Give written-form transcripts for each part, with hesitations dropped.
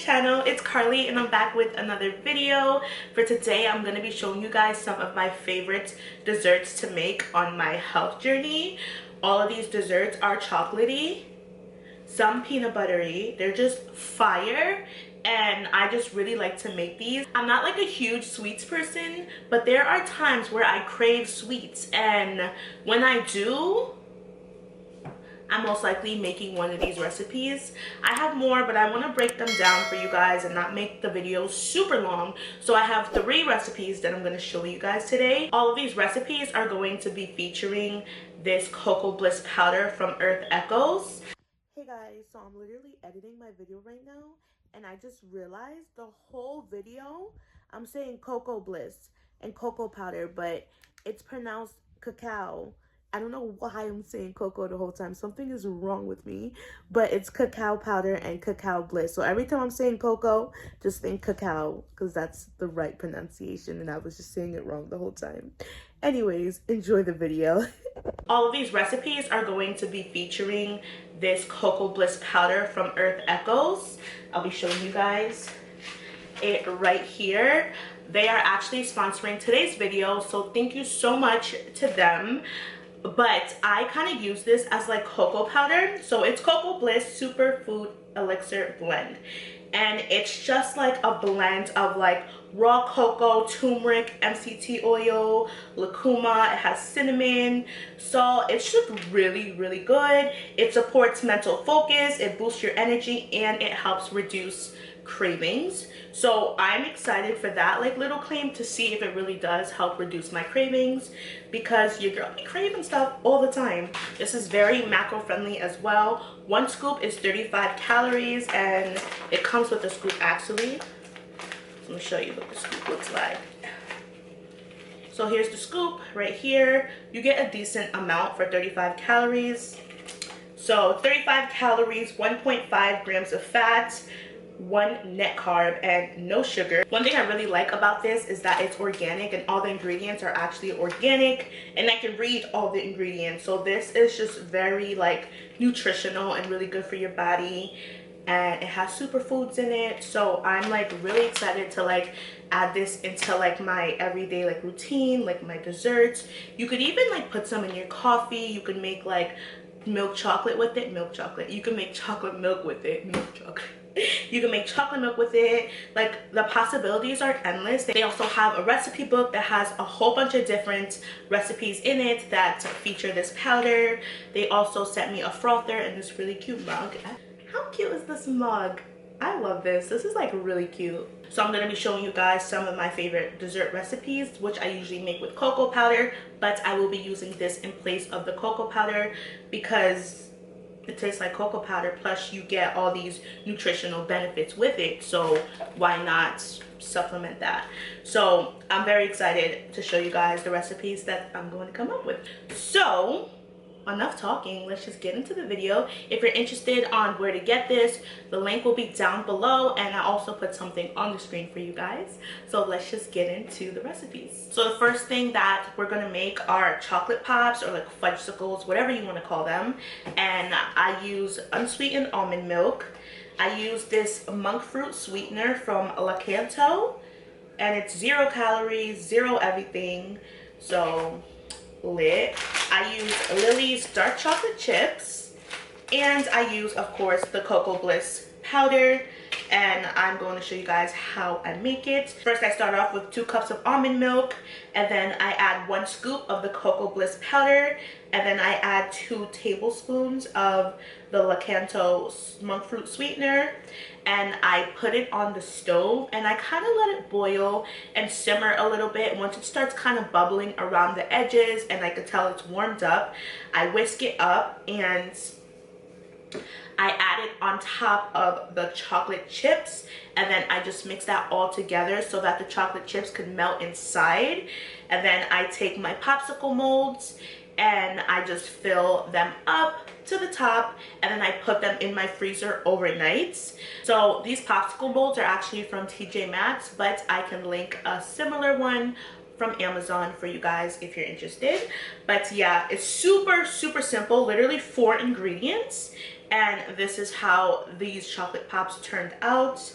channel. It's Carly and I'm back with another video. For today I'm going to be showing you guys some of my favorite desserts to make on my health journey. All of these desserts are chocolatey, some peanut buttery. They're just fire and I just really like to make these. I'm not like a huge sweets person, but there are times where I crave sweets, and when I do, I'm most likely making one of these recipes. I have more, but I want to break them down for you guys and not make the video super long. So I have 3 recipes that I'm going to show you guys today. All of these recipes are going to be featuring this Cocoa Bliss powder from Earth Echoes. Hey guys, so I'm literally editing my video right now, and I just realized the whole video I'm saying Cocoa Bliss and cocoa powder, but it's pronounced cacao. I don't know why I'm saying cocoa the whole time. Something is wrong with me, but it's cacao powder and cacao bliss. So every time I'm saying cocoa, just think cacao, because that's the right pronunciation, and I was just saying it wrong the whole time. Anyways, enjoy the video. All of these recipes are going to be featuring this Cocoa Bliss powder from Earth Echoes. I'll be showing you guys it right here. They are actually sponsoring today's video, so thank you so much to them. But I kind of use this as like cocoa powder. So it's Cocoa Bliss Superfood Elixir Blend, and it's just like a blend of like raw cocoa, turmeric, MCT oil, lucuma. It has cinnamon, salt. It's just really good. It supports mental focus, it boosts your energy, and it helps reduce cravings. So I'm excited for that like little claim to see if it really does help reduce my cravings, because your girl be craving stuff all the time. This is very macro friendly as well. 1 scoop is 35 calories, and it comes with a scoop actually. Let me show you what the scoop looks like. So here's the scoop right here. You get a decent amount for 35 calories. So 35 calories, 1.5 grams of fat, 1 net carb, and no sugar. One thing I really like about this is that it's organic, and all the ingredients are actually organic, and I can read all the ingredients. So this is just very like nutritional and really good for your body, and it has superfoods in it. So I'm like really excited to like add this into like my everyday like routine, like my desserts. You could even like put some in your coffee. You could make like milk chocolate with it. You can make chocolate milk with it. You can make chocolate milk with it. Like, the possibilities are endless. They also have a recipe book that has a whole bunch of different recipes in it that feature this powder. They also sent me a frother and this really cute mug. How cute is this mug? I love this. This is like really cute. So I'm going to be showing you guys some of my favorite dessert recipes, which I usually make with cocoa powder, but I will be using this in place of the cocoa powder because it tastes like cocoa powder, plus you get all these nutritional benefits with it. So why not supplement that? So I'm very excited to show you guys the recipes that I'm going to come up with. So enough talking, let's just get into the video. If you're interested on where to get this, the link will be down below, and I also put something on the screen for you guys. So let's just get into the recipes. So the first thing that we're gonna make are chocolate pops, or like fudgesicles, whatever you want to call them. And I use unsweetened almond milk. I use this monk fruit sweetener from Lakanto, and it's 0 calories, 0 everything. So lit. I use Lily's dark chocolate chips, and I use, of course, the Cocoa Bliss powder, and I'm going to show you guys how I make it. First, I start off with 2 cups of almond milk, and then I add 1 scoop of the Cocoa Bliss powder, and then I add 2 tablespoons of the Lakanto monk fruit sweetener, and I put it on the stove, and I kind of let it boil and simmer a little bit. Once it starts kind of bubbling around the edges and I can tell it's warmed up, I whisk it up and I add it on top of the chocolate chips, and then I just mix that all together so that the chocolate chips can melt inside. And then I take my popsicle molds and I just fill them up to the top, and then I put them in my freezer overnight. So these popsicle molds are actually from TJ Maxx, but I can link a similar one from Amazon for you guys if you're interested. But yeah, it's super simple, literally 4 ingredients, and this is how these chocolate pops turned out.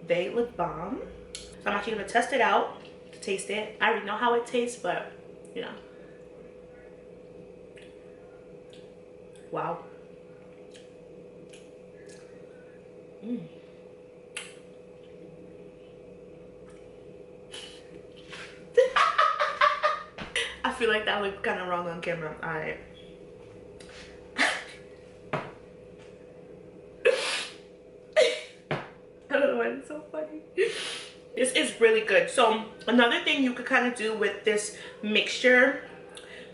they look bomb. So I'm actually gonna test it out to taste it. I already know how it tastes, but you know. Wow. I feel like that looked kind of wrong on camera. All right. I don't know why it's so funny. This is really good. So another thing you could kind of do with this mixture,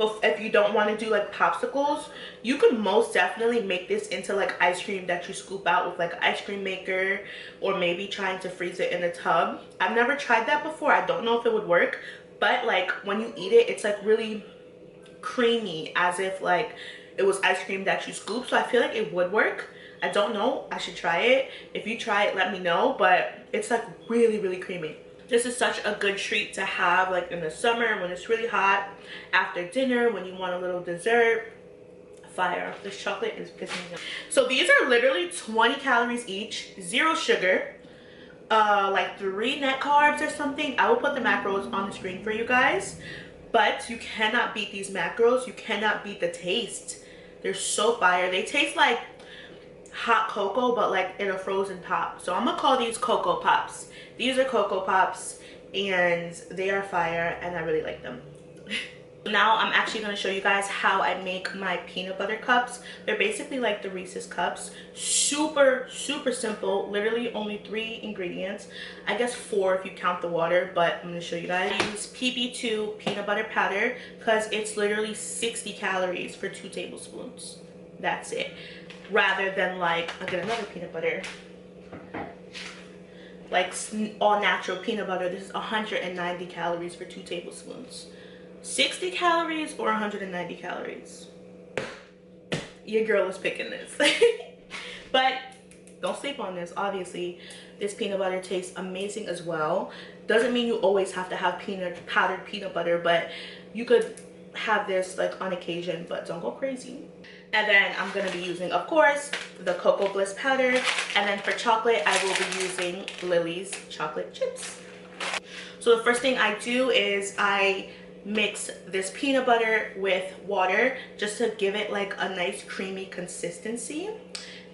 if you don't want to do like popsicles, you could most definitely make this into like ice cream that you scoop out with like an ice cream maker, or maybe trying to freeze it in a tub. I've never tried that before. I don't know if it would work, but like when you eat it, it's like really creamy, as if like it was ice cream that you scoop. So I feel like it would work. I don't know, I should try it. If you try it, let me know. But it's like really, really creamy. This is such a good treat to have like in the summer when it's really hot, after dinner, when you want a little dessert. Fire. This chocolate is pissing me off. So these are literally 20 calories each, 0 sugar, like 3 net carbs or something. I will put the macros on the screen for you guys, but you cannot beat these macros. You cannot beat the taste. They're so fire. They taste like hot cocoa, but like in a frozen pop. So I'm gonna call these Cocoa Pops. These are Cocoa Pops, and they are fire, and I really like them. Now I'm actually going to show you guys how I make my peanut butter cups. They're basically like the Reeses Cups. Super, super simple. Literally only 3 ingredients. I guess 4 if you count the water, but I'm going to show you guys. I use PB2 peanut butter powder because it's literally 60 calories for 2 tablespoons. That's it. Rather than like, I'll get another peanut butter. Like all natural peanut butter, this is 190 calories for 2 tablespoons. 60 calories or 190 calories. Your girl is picking this. But don't sleep on this. Obviously, this peanut butter tastes amazing as well. Doesn't mean you always have to have powdered peanut butter, but you could have this like on occasion, but don't go crazy. And then I'm going to be using, of course, the Cocoa Bliss powder. And then for chocolate, I will be using Lily's chocolate chips. So the first thing I do is I mix this peanut butter with water just to give it like a nice creamy consistency.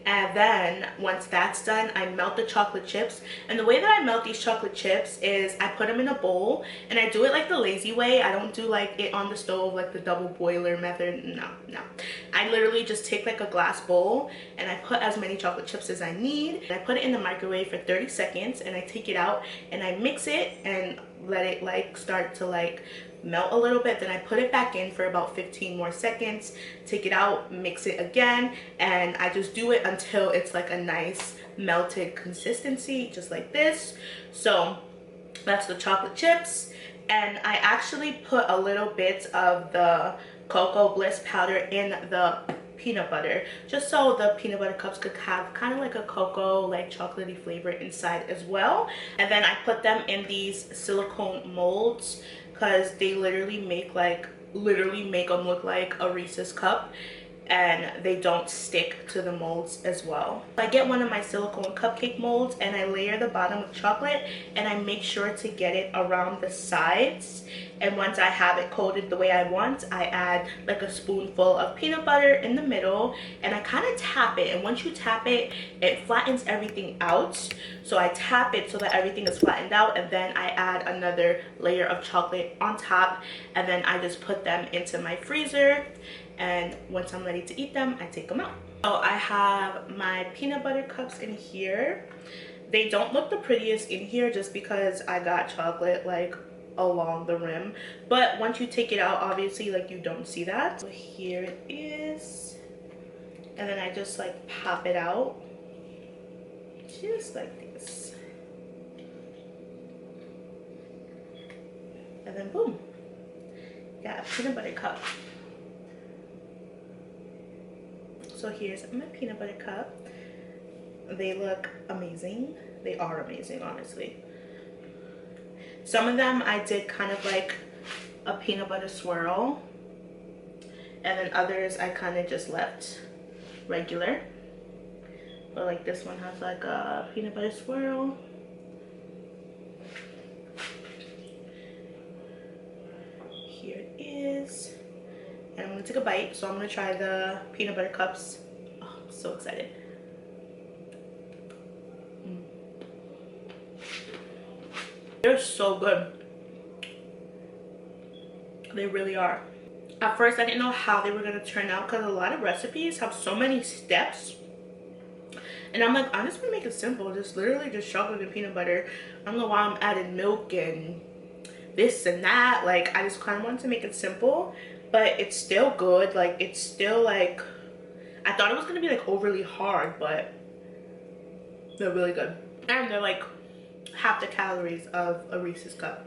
And then once that's done, I melt the chocolate chips. And the way that I melt these chocolate chips is I put them in a bowl, and I do it like the lazy way. I don't do like it on the stove like the double boiler method. No. I literally just take like a glass bowl and I put as many chocolate chips as I need. And I put it in the microwave for 30 seconds, and I take it out and I mix it and let it like start to like melt a little bit. Then I put it back in for about 15 more seconds, take it out, mix it again, and I just do it until it's like a nice melted consistency, just like this. So that's the chocolate chips. And I actually put a little bit of the Cocoa Bliss powder in the peanut butter, just so the peanut butter cups could have kind of like a cocoa, like chocolatey flavor inside as well. And then I put them in these silicone molds because they literally make them look like a Reese's cup, and they don't stick to the molds as well. I get one of my silicone cupcake molds and I layer the bottom with chocolate, and I make sure to get it around the sides. And once I have it coated the way I want, I add like a spoonful of peanut butter in the middle, and I kind of tap it. And once you tap it, it flattens everything out. So I tap it so that everything is flattened out, and then I add another layer of chocolate on top, and then I just put them into my freezer. And once I'm ready to eat them, I take them out. So I have my peanut butter cups in here. They don't look the prettiest in here just because I got chocolate like along the rim, but once you take it out, obviously like you don't see that. So here it is, and then I just like pop it out just like this, and then boom, got a peanut butter cup. So here's my peanut butter cup. They look amazing. They are amazing, honestly. Some of them I did kind of like a peanut butter swirl, and then others I kind of just left regular. But like this one has like a peanut butter swirl, take a bite. So I'm gonna try the peanut butter cups. Oh, I'm so excited. They're so good. They really are. At first I didn't know how they were gonna turn out because a lot of recipes have so many steps. And I'm like, I'm just gonna make it simple. Just literally just chocolate and peanut butter. I don't know why I'm adding milk and this and that. Like, I just kind of wanted to make it simple, but it's still good. Like, it's still like, I thought it was gonna be like overly hard, but they're really good. And they're like half the calories of a Reese's cup,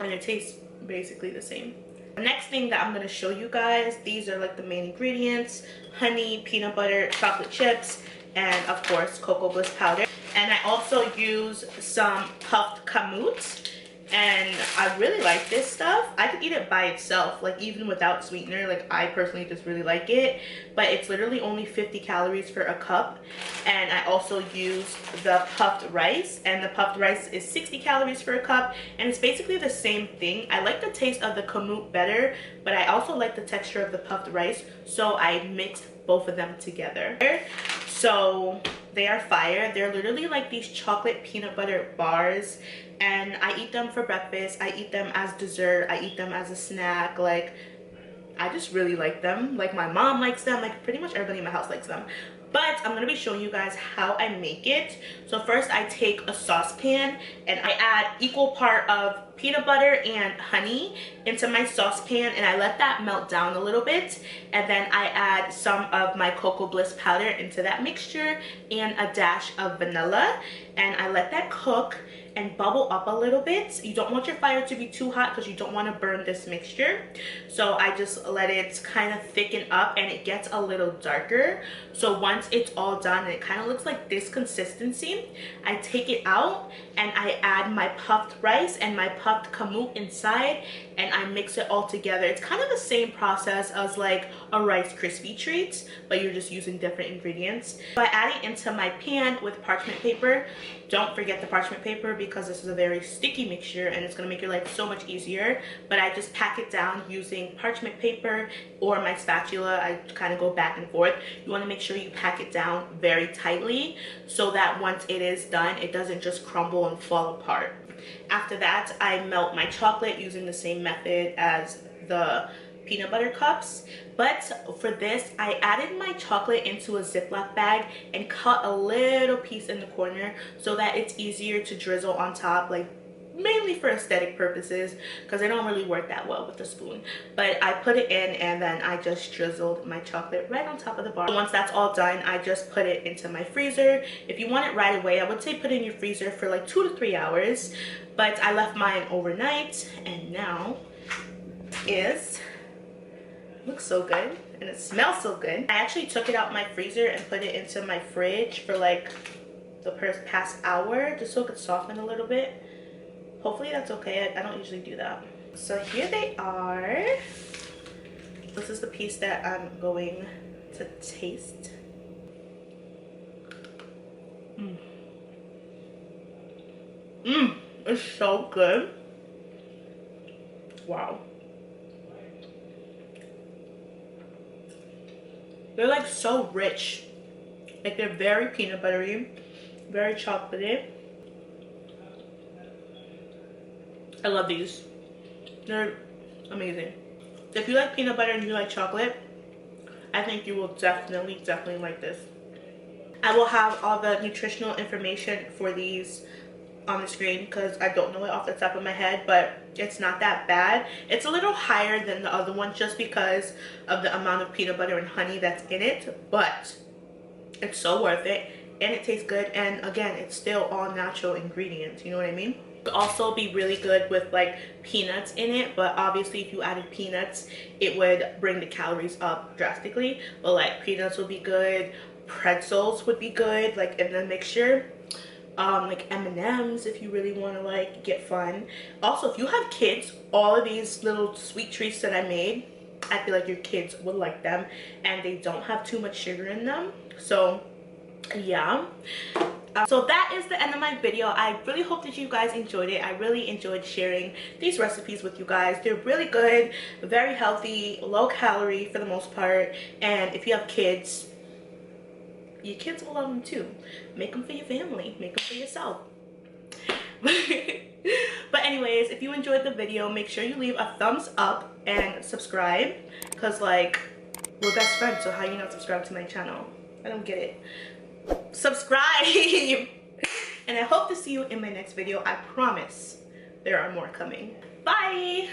and it tastes basically the same. The next thing that I'm going to show you guys, these are like the main ingredients: honey, peanut butter, chocolate chips, and of course cocoa bliss powder. And I also use some puffed kamut, and I really like this stuff. I could eat it by itself, like even without sweetener. Like, I personally just really like it, but it's literally only 50 calories for a cup. And I also use the puffed rice, and the puffed rice is 60 calories for a cup, and it's basically the same thing. I like the taste of the kamut better, but I also like the texture of the puffed rice, so I mixed both of them together. So they are fire. They're literally like these chocolate peanut butter bars, and I eat them for breakfast, I eat them as dessert, I eat them as a snack. Like, I just really like them. Like, my mom likes them, like pretty much everybody in my house likes them. But I'm gonna be showing you guys how I make it. So first I take a saucepan and I add equal part of peanut butter and honey into my saucepan, and I let that melt down a little bit, and then I add some of my cocoa bliss powder into that mixture and a dash of vanilla, and I let that cook and bubble up a little bit. You don't want your fire to be too hot because you don't want to burn this mixture. So I just let it kind of thicken up, and it gets a little darker. So once it's all done and it kind of looks like this consistency, I take it out and I add my puffed rice and my puffed kamut inside, and I mix it all together. It's kind of the same process as like a Rice Krispie treat, but you're just using different ingredients. So I add it into my pan with parchment paper. Don't forget the parchment paper because this is a very sticky mixture and it's gonna make your life so much easier. But I just pack it down using parchment paper or my spatula. I kind of go back and forth. You want to make sure you pack it down very tightly so that once it is done, it doesn't just crumble and fall apart. After that, I melt my chocolate using the same method as the peanut butter cups, but for this I added my chocolate into a Ziploc bag and cut a little piece in the corner so that it's easier to drizzle on top, like mainly for aesthetic purposes because they don't really work that well with the spoon. But I put it in and then I just drizzled my chocolate right on top of the bar. Once that's all done, I just put it into my freezer. If you want it right away, I would say put it in your freezer for like 2 to 3 hours, but I left mine overnight, and now looks so good and it smells so good. I actually took it out my freezer and put it into my fridge for like the past hour just so it could soften a little bit. Hopefully that's okay. I don't usually do that. So here they are. This is the piece that I'm going to taste. It's so good. Wow. They're like so rich. Like, they're very peanut buttery, very chocolatey. I love these. They're amazing. If you like peanut butter and you like chocolate, I think you will definitely like this. I will have all the nutritional information for these on the screen because I don't know it off the top of my head, but it's not that bad. It's a little higher than the other one just because of the amount of peanut butter and honey that's in it, but it's so worth it and it tastes good, and again, it's still all natural ingredients, you know what I mean? It would also be really good with like peanuts in it, but obviously if you added peanuts it would bring the calories up drastically. But like, peanuts would be good, pretzels would be good like in the mixture. Like M&Ms if you really want to like get fun. Also, if you have kids, all of these little sweet treats that I made, I feel like your kids would like them, and they don't have too much sugar in them. So yeah, So that is the end of my video. I really hope that you guys enjoyed it. I really enjoyed sharing these recipes with you guys. They're really good, very healthy, low calorie for the most part, and if you have kids, your kids will love them too. Make them for your family, make them for yourself. But anyways, if you enjoyed the video, make sure you leave a thumbs up and subscribe, because like, we're best friends, so how you not subscribe to my channel? I don't get it. Subscribe. And I hope to see you in my next video. I promise there are more coming. Bye.